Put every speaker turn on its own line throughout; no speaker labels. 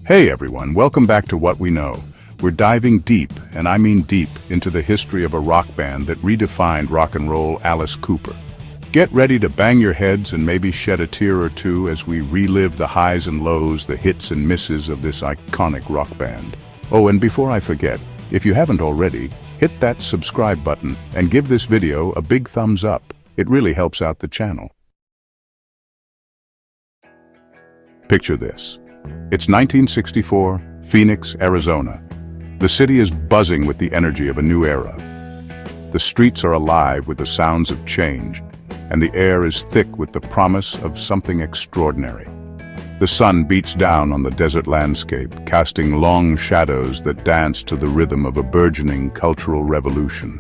Hey everyone, welcome back to What We Know. We're diving deep, and I mean deep, into the history of a rock band that redefined rock and roll, Alice Cooper. Get ready to bang your heads and maybe shed a tear or two as we relive the highs and lows, the hits and misses of this iconic rock band. Oh, and before I forget, if you haven't already, hit that subscribe button and give this video a big thumbs up. It really helps out the channel. Picture this. It's 1964, Phoenix, Arizona. The city is buzzing with the energy of a new era. The streets are alive with the sounds of change, and the air is thick with the promise of something extraordinary. The sun beats down on the desert landscape, casting long shadows that dance to the rhythm of a burgeoning cultural revolution.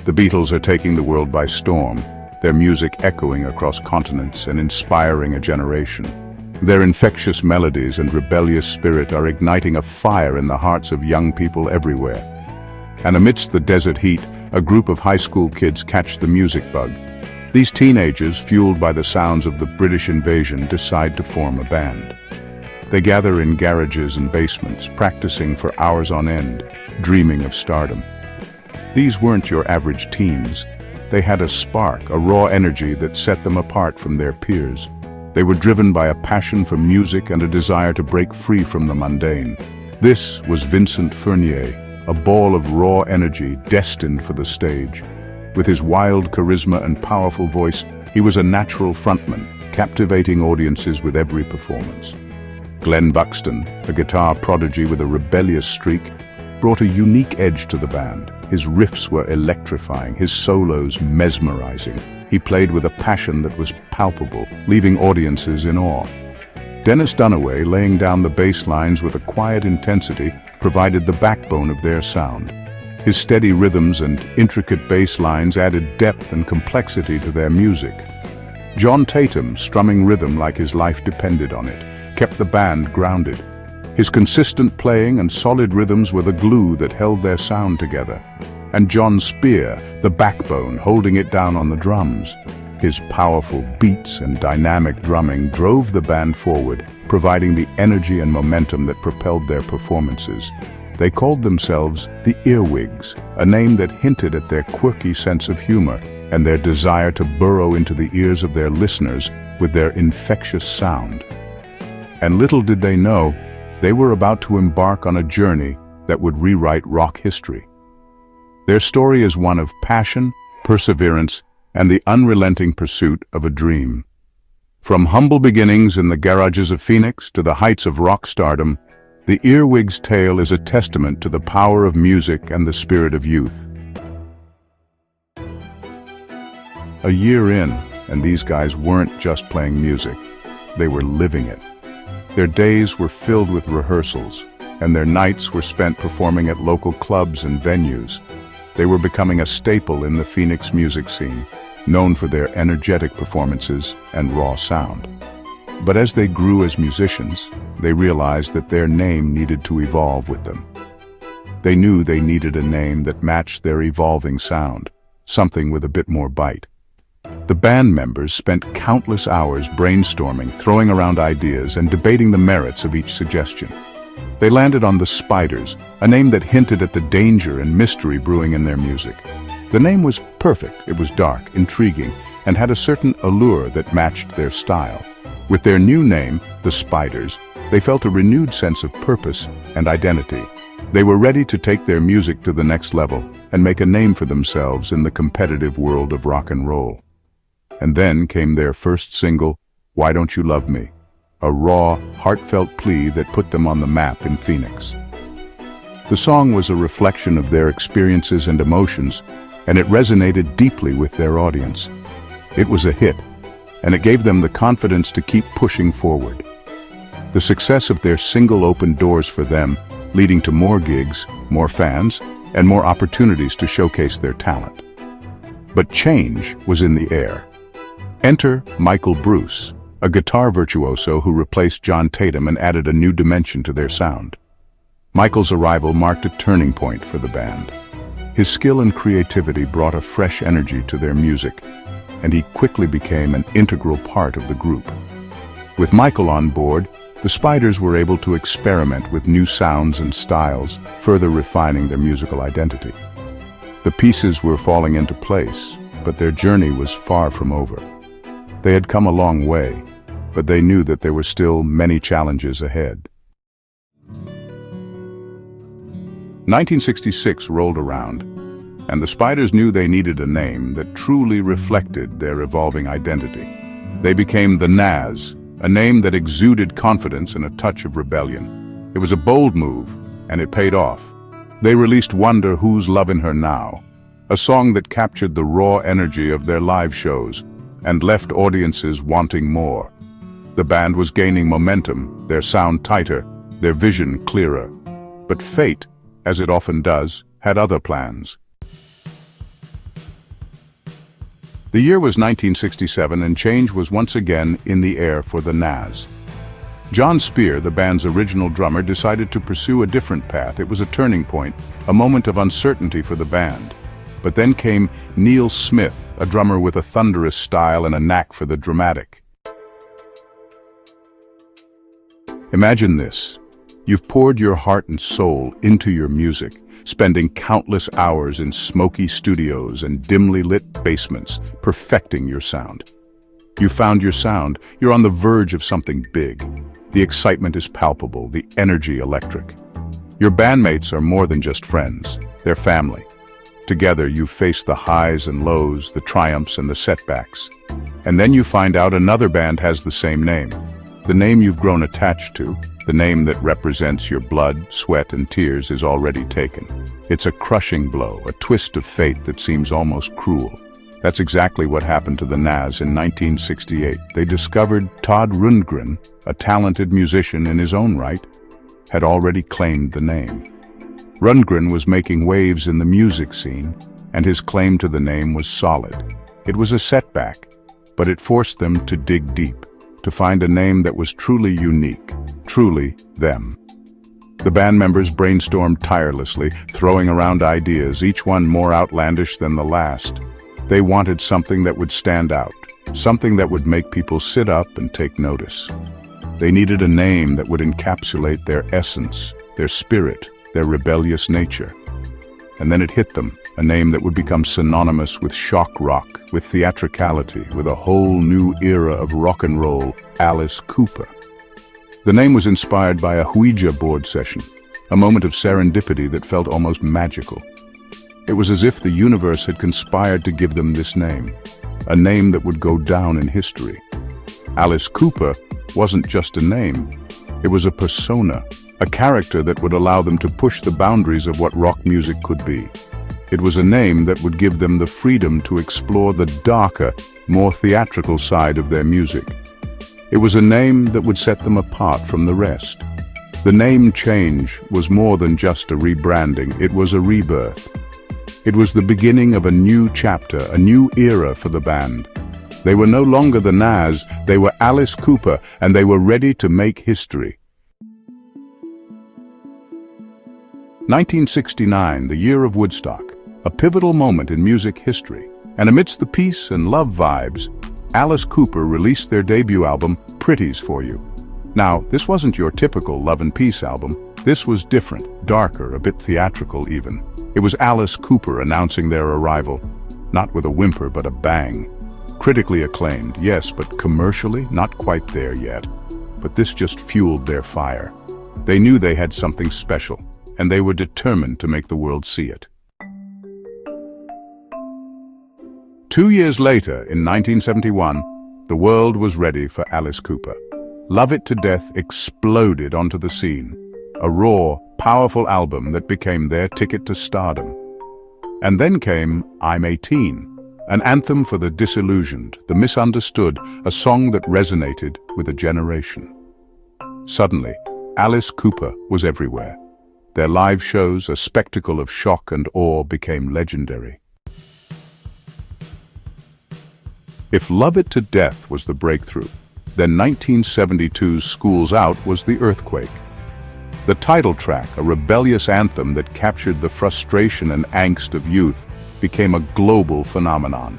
The Beatles are taking the world by storm, their music echoing across continents and inspiring a generation. Their infectious melodies and rebellious spirit are igniting a fire in the hearts of young people everywhere. And amidst the desert heat, a group of high school kids catch the music bug. These teenagers, fueled by the sounds of the British invasion, decide to form a band. They gather in garages and basements, practicing for hours on end, dreaming of stardom. These weren't your average teens. They had a spark, a raw energy that set them apart from their peers. They were driven by a passion for music and a desire to break free from the mundane. This was Vincent Furnier, a ball of raw energy destined for the stage. With his wild charisma and powerful voice, he was a natural frontman, captivating audiences with every performance. Glen Buxton, a guitar prodigy with a rebellious streak, brought a unique edge to the band. His riffs were electrifying, his solos mesmerizing. He played with a passion that was palpable, leaving audiences in awe. Dennis Dunaway, laying down the bass lines with a quiet intensity, provided the backbone of their sound. His steady rhythms and intricate bass lines added depth and complexity to their music. John Tatum, strumming rhythm like his life depended on it, kept the band grounded. His consistent playing and solid rhythms were the glue that held their sound together. And John Spear, the backbone, holding it down on the drums. His powerful beats and dynamic drumming drove the band forward, providing the energy and momentum that propelled their performances. They called themselves the Earwigs, a name that hinted at their quirky sense of humor and their desire to burrow into the ears of their listeners with their infectious sound. And little did they know, they were about to embark on a journey that would rewrite rock history. Their story is one of passion, perseverance, and the unrelenting pursuit of a dream. From humble beginnings in the garages of Phoenix to the heights of rock stardom, the Earwigs' tale is a testament to the power of music and the spirit of youth. A year in, and these guys weren't just playing music, they were living it. Their days were filled with rehearsals, and their nights were spent performing at local clubs and venues. They were becoming a staple in the Phoenix music scene, known for their energetic performances and raw sound. But as they grew as musicians, they realized that their name needed to evolve with them. They knew they needed a name that matched their evolving sound, something with a bit more bite. The band members spent countless hours brainstorming, throwing around ideas, and debating the merits of each suggestion. They landed on the Spiders, a name that hinted at the danger and mystery brewing in their music. The name was perfect. It was dark, intriguing, and had a certain allure that matched their style. With their new name, the Spiders, they felt a renewed sense of purpose and identity. They were ready to take their music to the next level and make a name for themselves in the competitive world of rock and roll. And then came their first single, Why Don't You Love Me? A raw, heartfelt plea that put them on the map in Phoenix. The song was a reflection of their experiences and emotions, and it resonated deeply with their audience. It was a hit, and it gave them the confidence to keep pushing forward. The success of their single opened doors for them, leading to more gigs, more fans, and more opportunities to showcase their talent. But change was in the air. Enter Michael Bruce, a guitar virtuoso who replaced John Tatum and added a new dimension to their sound. Michael's arrival marked a turning point for the band. His skill and creativity brought a fresh energy to their music, and he quickly became an integral part of the group. With Michael on board, The Spiders were able to experiment with new sounds and styles, further refining their musical identity. The pieces were falling into place, but their journey was far from over. They had come a long way, but they knew that there were still many challenges ahead. 1966 rolled around, and the Spiders knew they needed a name that truly reflected their evolving identity. They became the Nas, a name that exuded confidence and a touch of rebellion. It was a bold move, and it paid off. They released Wonder Who's Lovin' Her Now, a song that captured the raw energy of their live shows and left audiences wanting more. The band was gaining momentum, their sound tighter, their vision clearer. But fate, as it often does, had other plans. The year was 1967, and change was once again in the air for the Nas. John Spear, the band's original drummer, decided to pursue a different path. It was a turning point, a moment of uncertainty for the band. But then came Neal Smith, a drummer with a thunderous style and a knack for the dramatic. Imagine this. You've poured your heart and soul into your music, spending countless hours in smoky studios and dimly lit basements, perfecting your sound. You found your sound, you're on the verge of something big. The excitement is palpable, the energy electric. Your bandmates are more than just friends, they're family. Together you face the highs and lows, the triumphs and the setbacks. And then you find out another band has the same name. The name you've grown attached to, the name that represents your blood, sweat, and tears is already taken. It's a crushing blow, a twist of fate that seems almost cruel. That's exactly what happened to the Nas in 1968. They discovered Todd Rundgren, a talented musician in his own right, had already claimed the name. Rundgren was making waves in the music scene, and his claim to the name was solid. It was a setback, but it forced them to dig deep, to find a name that was truly unique, truly them. The band members brainstormed tirelessly, throwing around ideas, each one more outlandish than the last. They wanted something that would stand out, something that would make people sit up and take notice. They needed a name that would encapsulate their essence, their spirit, their rebellious nature. And then it hit them, a name that would become synonymous with shock rock, with theatricality, with a whole new era of rock and roll, Alice Cooper. The name was inspired by a Ouija board session, a moment of serendipity that felt almost magical. It was as if the universe had conspired to give them this name, a name that would go down in history. Alice Cooper wasn't just a name, it was a persona, a character that would allow them to push the boundaries of what rock music could be. It was a name that would give them the freedom to explore the darker, more theatrical side of their music. It was a name that would set them apart from the rest. The name change was more than just a rebranding, it was a rebirth. It was the beginning of a new chapter, a new era for the band. They were no longer the Nas, they were Alice Cooper, and they were ready to make history. 1969, the year of Woodstock, a pivotal moment in music history. And amidst the peace and love vibes, Alice Cooper released their debut album, Pretties for You. Now, this wasn't your typical love and peace album. This was different, darker, a bit theatrical even. It was Alice Cooper announcing their arrival, not with a whimper but a bang. Critically acclaimed, yes, but commercially not quite there yet. But this just fueled their fire. They knew they had something special, and they were determined to make the world see it. 2 years later, in 1971, the world was ready for Alice Cooper. Love It to Death exploded onto the scene, a raw, powerful album that became their ticket to stardom. And then came I'm 18, an anthem for the disillusioned, the misunderstood, a song that resonated with a generation. Suddenly, Alice Cooper was everywhere. Their live shows, a spectacle of shock and awe, became legendary. If Love It to Death was the breakthrough, then 1972's School's Out was the earthquake. The title track, a rebellious anthem that captured the frustration and angst of youth, became a global phenomenon.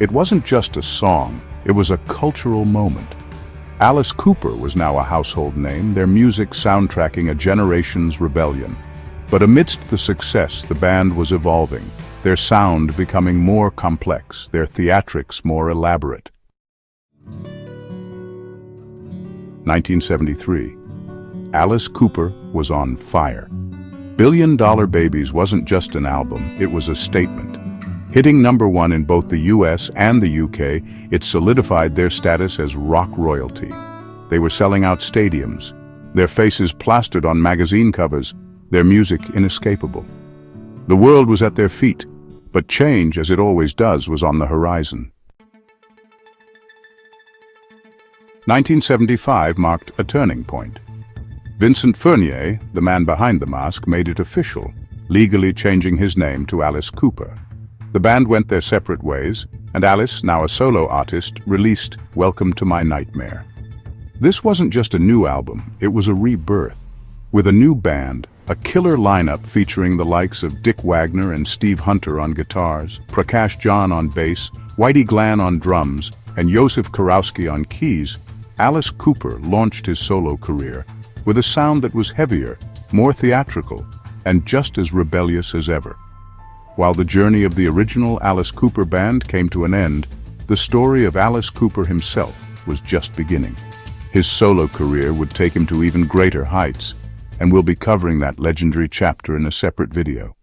It wasn't just a song, it was a cultural moment. Alice Cooper was now a household name, their music soundtracking a generation's rebellion. But amidst the success, the band was evolving, their sound becoming more complex, their theatrics more elaborate. 1973. Alice Cooper was on fire. Billion-Dollar Babies wasn't just an album, it was a statement. Hitting #1 in both the US and the UK, it solidified their status as rock royalty. They were selling out stadiums, their faces plastered on magazine covers, their music inescapable. The world was at their feet, but change, as it always does, was on the horizon. 1975 marked a turning point. Vincent Furnier, the man behind the mask, made it official, legally changing his name to Alice Cooper. The band went their separate ways, and Alice, now a solo artist, released Welcome to My Nightmare. This wasn't just a new album, it was a rebirth. With a new band, a killer lineup featuring the likes of Dick Wagner and Steve Hunter on guitars, Prakash John on bass, Whitey Glan on drums, and Joseph Karowski on keys, Alice Cooper launched his solo career with a sound that was heavier, more theatrical, and just as rebellious as ever. While the journey of the original Alice Cooper band came to an end, the story of Alice Cooper himself was just beginning. His solo career would take him to even greater heights, and we'll be covering that legendary chapter in a separate video.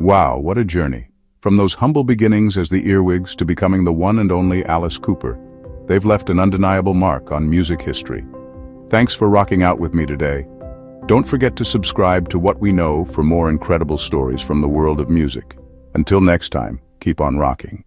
Wow, what a journey. From those humble beginnings as the Earwigs to becoming the one and only Alice Cooper, they've left an undeniable mark on music history. Thanks for rocking out with me today. Don't forget to subscribe to What We Know for more incredible stories from the world of music. Until next time, keep on rocking.